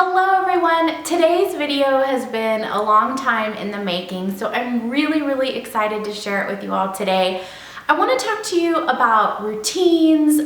Hello everyone! Today's video has been a long time in the making, so I'm really excited to share it with you all today. I want to talk to you about routines,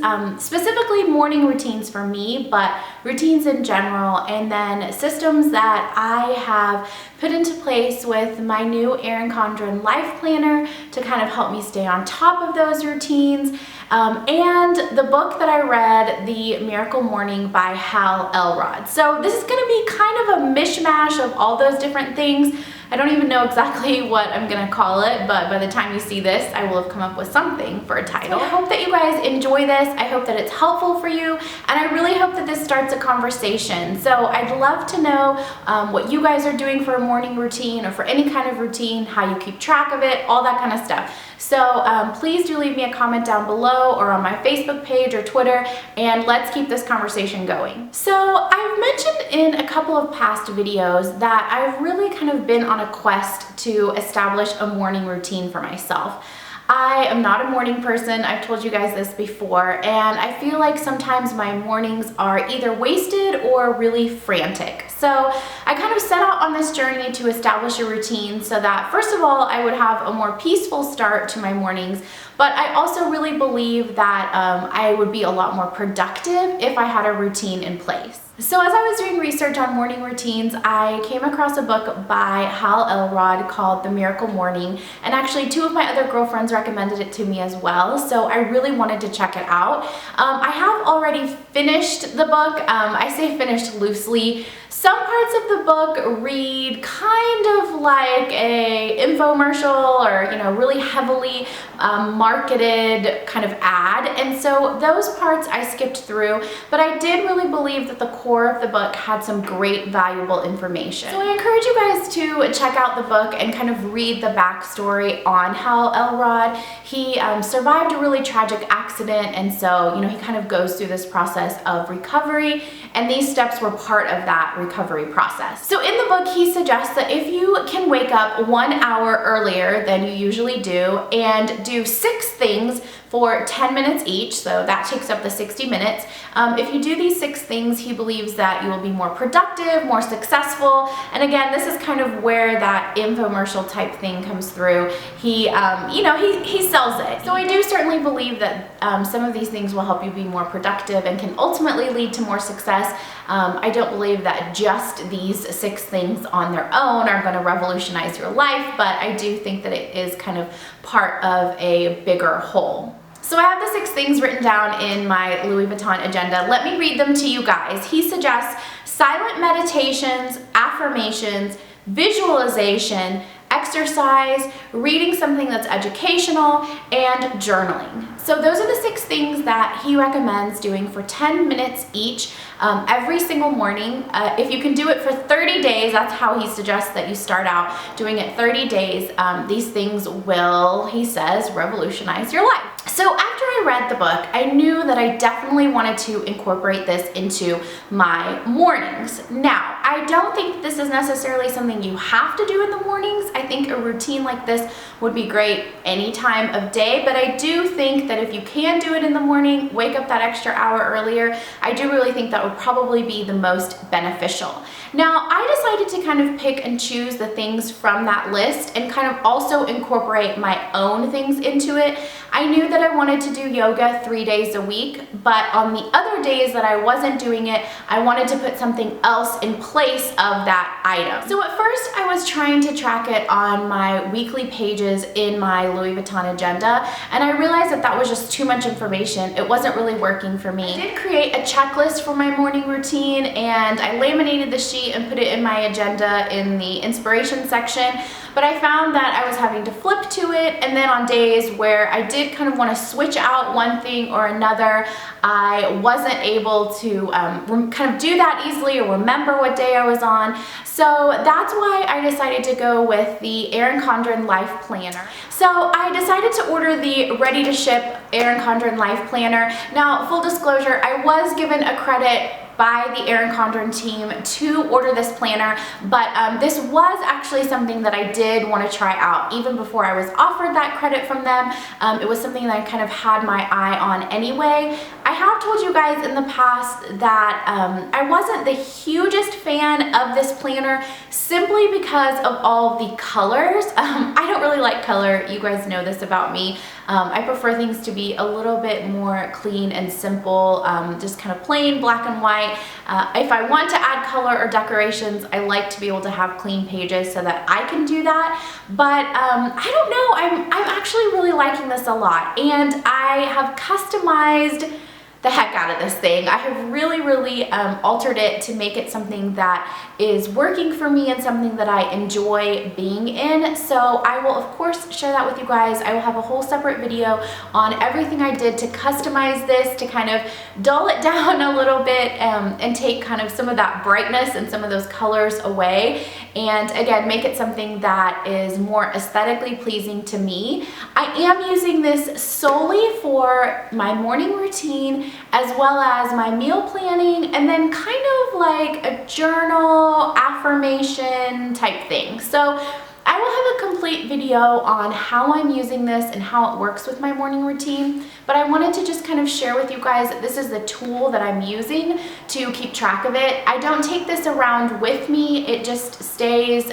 specifically morning routines for me, but routines in general, and then systems that I have put into place with my new Erin Condren Life Planner to kind of help me stay on top of those routines, and the book that I read, The Miracle Morning by Hal Elrod. So this is going to be kind of a mishmash of all those different things. I don't even know exactly what I'm gonna call it, but by the time you see this, I will have come up with something for a title. I hope that you guys enjoy this. I hope that it's helpful for you, and I really hope that this starts a conversation. So I'd love to know what you guys are doing for a morning routine or for any kind of routine, how you keep track of it, all that kind of stuff. So please do leave me a comment down below or on my Facebook page or Twitter, and let's keep this conversation going. So I've mentioned in a couple of past videos that I've really kind of been on a quest to establish a morning routine for myself. I am not a morning person, I've told you guys this before, and I feel like sometimes my mornings are either wasted or really frantic. So I kind of set out on this journey to establish a routine so that, first of all, I would have a more peaceful start to my mornings, but I also really believe that I would be a lot more productive if I had a routine in place. So as I was doing research on morning routines, I came across a book by Hal Elrod called The Miracle Morning, and actually two of my other girlfriends recommended it to me as well, so I really wanted to check it out. I have already finished the book. I say finished loosely. Some parts of the book read kind of like a infomercial or, you know, really heavily marketed kind of ad, and so those parts I skipped through, but I did really believe that the core of the book had some great valuable information. So I encourage you guys to check out the book and kind of read the backstory on Hal Elrod. He survived a really tragic accident, and so, you know, he kind of goes through this process of recovery, and these steps were part of that recovery process. So in the book, he suggests that if you can wake up 1 hour earlier than you usually do and do 6 things for 10 minutes each, so that takes up the 60 minutes. If you do these 6 things, he believes that you will be more productive, more successful, and again, this is kind of where that infomercial type thing comes through. He, you know, he sells it. So I do certainly believe that some of these things will help you be more productive and can ultimately lead to more success. I don't believe that just these 6 things on their own are going to revolutionize your life, but I do think that it is kind of part of a bigger whole. So I have the 6 things written down in my Louis Vuitton agenda. Let me read them to you guys. He suggests silent meditations, affirmations, visualization, exercise, reading something that's educational, and journaling. So those are the 6 things that he recommends doing for 10 minutes each every single morning. If you can do it for 30 days, that's how he suggests that you start out doing it 30 days. These things will, he says, revolutionize your life. So after I read the book, I knew that I definitely wanted to incorporate this into my mornings. Now, I don't think this is necessarily something you have to do in the mornings. I think a routine like this would be great any time of day, but I do think that if you can do it in the morning, wake up that extra hour earlier, I do really think that would probably be the most beneficial. Now, I decided to kind of pick and choose the things from that list and kind of also incorporate my own things into it. I knew that I wanted to do yoga 3 days a week, but on the other days that I wasn't doing it, I wanted to put something else in place of that item. So at first I was trying to track it on my weekly pages in my Louis Vuitton agenda, and I realized that that was just too much information. It wasn't really working for me. I did create a checklist for my morning routine, and I laminated the sheet and put it in my agenda in the inspiration section, but I found that I was having to flip to it, and then on days where I did kind of want to switch out one thing or another, I wasn't able to kind of do that easily or remember what day I was on. So that's why I decided to go with the Erin Condren Life Planner. So I decided to order the ready-to-ship Erin Condren Life Planner. Now, full disclosure, I was given a credit by the Erin Condren team to order this planner, but this was actually something that I did want to try out even before I was offered that credit from them. It was something that I kind of had my eye on anyway. I have told you guys in the past that I wasn't the hugest fan of this planner simply because of all the colors. I don't really like color. You guys know this about me. I prefer things to be a little bit more clean and simple, just kind of plain black and white. If I want to add color or decorations, I like to be able to have clean pages so that I can do that. But I don't know, I'm actually really liking this a lot, and I have customized the heck out of this thing. I have really altered it to make it something that is working for me and something that I enjoy being in. So I will of course share that with you guys. I will have a whole separate video on everything I did to customize this, to kind of dull it down a little bit and take kind of some of that brightness and some of those colors away, and again make it something that is more aesthetically pleasing to me. I am using this solely for my morning routine as well as my meal planning, and then kind of like a journal affirmation type thing. So I will have a complete video on how I'm using this and how it works with my morning routine, but I wanted to just kind of share with you guys that this is the tool that I'm using to keep track of it. I don't take this around with me. It just stays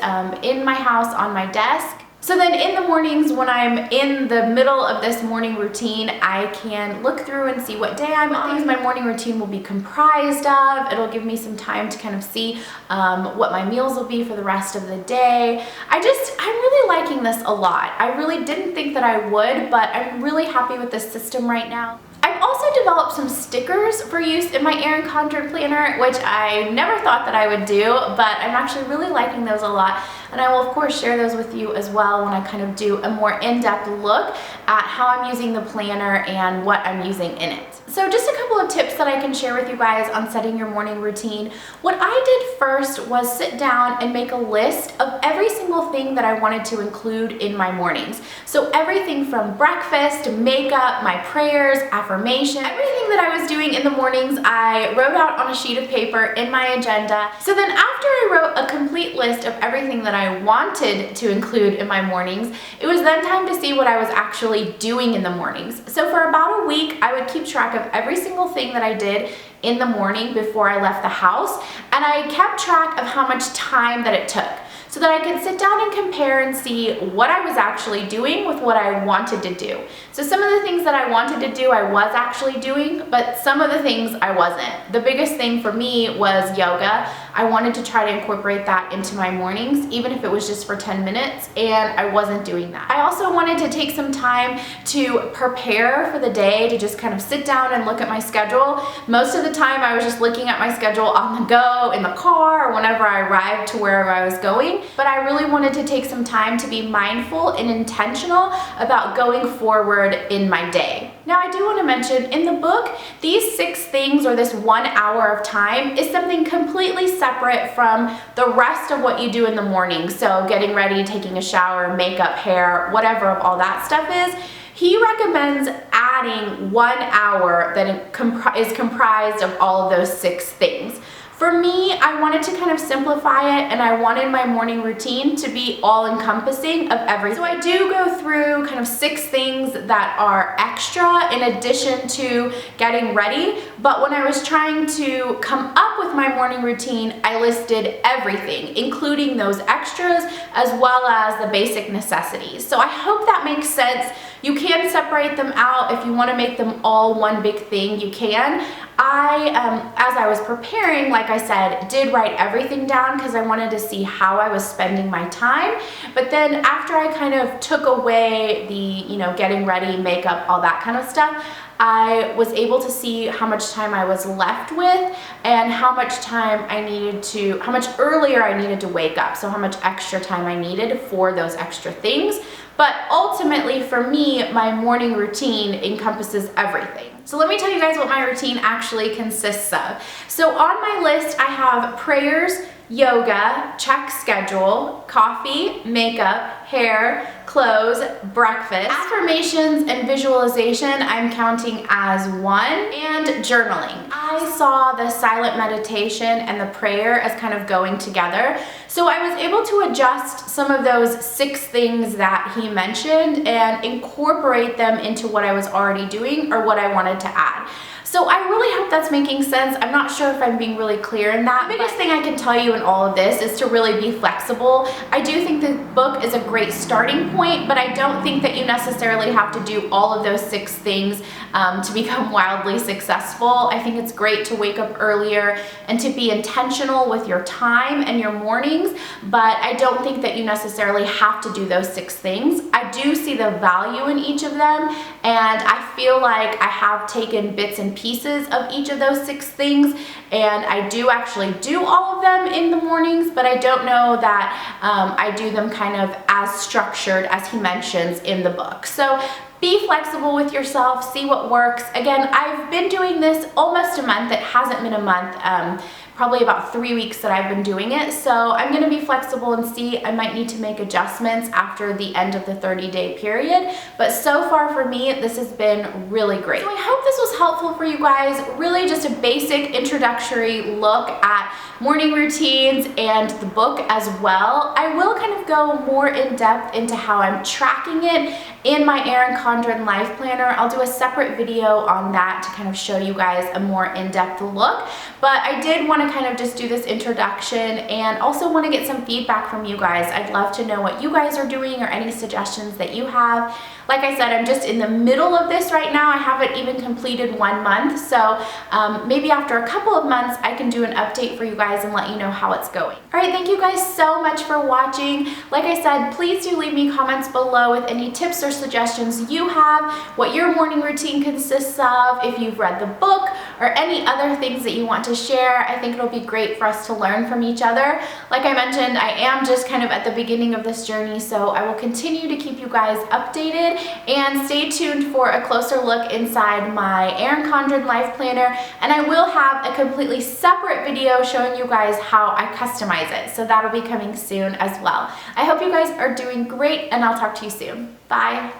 in my house on my desk. So then in the mornings when I'm in the middle of this morning routine, I can look through and see what day I'm on. My morning routine will be comprised of. It'll give me some time to kind of see what my meals will be for the rest of the day. I'm really liking this a lot. I really didn't think that I would, but I'm really happy with this system right now. I've also developed some stickers for use in my Erin Condren planner, which I never thought that I would do, but I'm actually really liking those a lot. And I will of course share those with you as well when I kind of do a more in-depth look at how I'm using the planner and what I'm using in it. So just a couple of tips that I can share with you guys on setting your morning routine. What I did first was sit down and make a list of every single thing that I wanted to include in my mornings. So everything from breakfast, makeup, my prayers, affirmation, everything that I was doing in the mornings, I wrote out on a sheet of paper in my agenda. So then after I wrote a complete list of everything that I wanted to include in my mornings, it was then time to see what I was actually doing in the mornings. So for about a week, I would keep track of every single thing that I did in the morning before I left the house, and I kept track of how much time that it took, so that I could sit down and compare and see what I was actually doing with what I wanted to do. So some of the things that I wanted to do, I was actually doing, but some of the things I wasn't. The biggest thing for me was yoga. I wanted to try to incorporate that into my mornings, even if it was just for 10 minutes, and I wasn't doing that. I also wanted to take some time to prepare for the day, to just kind of sit down and look at my schedule. Most of the time I was just looking at my schedule on the go, in the car, or whenever I arrived to wherever I was going. But I really wanted to take some time to be mindful and intentional about going forward in my day. Now I do want to mention, in the book, these 6 things, or this 1 hour of time, is something completely separate from the rest of what you do in the morning. So getting ready, taking a shower, makeup, hair, whatever of all that stuff is. He recommends adding 1 hour that is comprised of all of those 6 things. For me, I wanted to kind of simplify it, and I wanted my morning routine to be all-encompassing of everything. So I do go through kind of 6 things that are extra in addition to getting ready, but when I was trying to come up with my morning routine, I listed everything, including those extras as well as the basic necessities. So I hope that makes sense. You can separate them out. If you want to make them all one big thing, you can. As I was preparing, like I said, did write everything down because I wanted to see how I was spending my time. But then after I kind of took away the, getting ready, makeup, all that kind of stuff, I was able to see how much time I was left with and how much time how much earlier I needed to wake up. So how much extra time I needed for those extra things. but ultimately for me, my morning routine encompasses everything. So let me tell you guys what my routine actually consists of. So on my list, I have prayers, yoga, check schedule, coffee, makeup, hair, clothes, breakfast, affirmations, and visualization I'm counting as one, and journaling. I saw the silent meditation and the prayer as kind of going together. So I was able to adjust some of those 6 things that he mentioned and incorporate them into what I was already doing or what I wanted to add. So I really hope that's making sense. I'm not sure if I'm being really clear in that. The biggest thing I can tell you in all of this is to really be flexible. I do think the book is a great starting point, but I don't think that you necessarily have to do all of those 6 things to become wildly successful. I think it's great to wake up earlier and to be intentional with your time and your mornings, but I don't think that you necessarily have to do those 6 things. I do see the value in each of them, and I feel like I have taken bits and pieces of each of those 6 things, and I do actually do all of them in the mornings, but I don't know that I do them kind of as structured as he mentions in the book. So be flexible with yourself, see what works. Again, I've been doing this almost a month. It hasn't been a month. Probably about 3 weeks that I've been doing it. So I'm gonna be flexible and see. I might need to make adjustments after the end of the 30-day period. But so far for me, this has been really great. So I hope this was helpful for you guys. Really just a basic introductory look at morning routines and the book as well. I will kind of go more in depth into how I'm tracking it in my Erin Condren Life Planner. I'll do a separate video on that to kind of show you guys a more in-depth look. But I did want to kind of just do this introduction and also want to get some feedback from you guys. I'd love to know what you guys are doing or any suggestions that you have. Like I said, I'm just in the middle of this right now. I haven't even completed 1 month. So maybe after a couple of months, I can do an update for you guys and let you know how it's going. All right, thank you guys so much for watching. Like I said, please do leave me comments below with any tips or suggestions you have, what your morning routine consists of, if you've read the book, or any other things that you want to share. I think it'll be great for us to learn from each other. Like I mentioned, I am just kind of at the beginning of this journey, so I will continue to keep you guys updated, and stay tuned for a closer look inside my Erin Condren Life Planner, and I will have a completely separate video showing you guys how I customize it, so that'll be coming soon as well. I hope you guys are doing great, and I'll talk to you soon. Bye.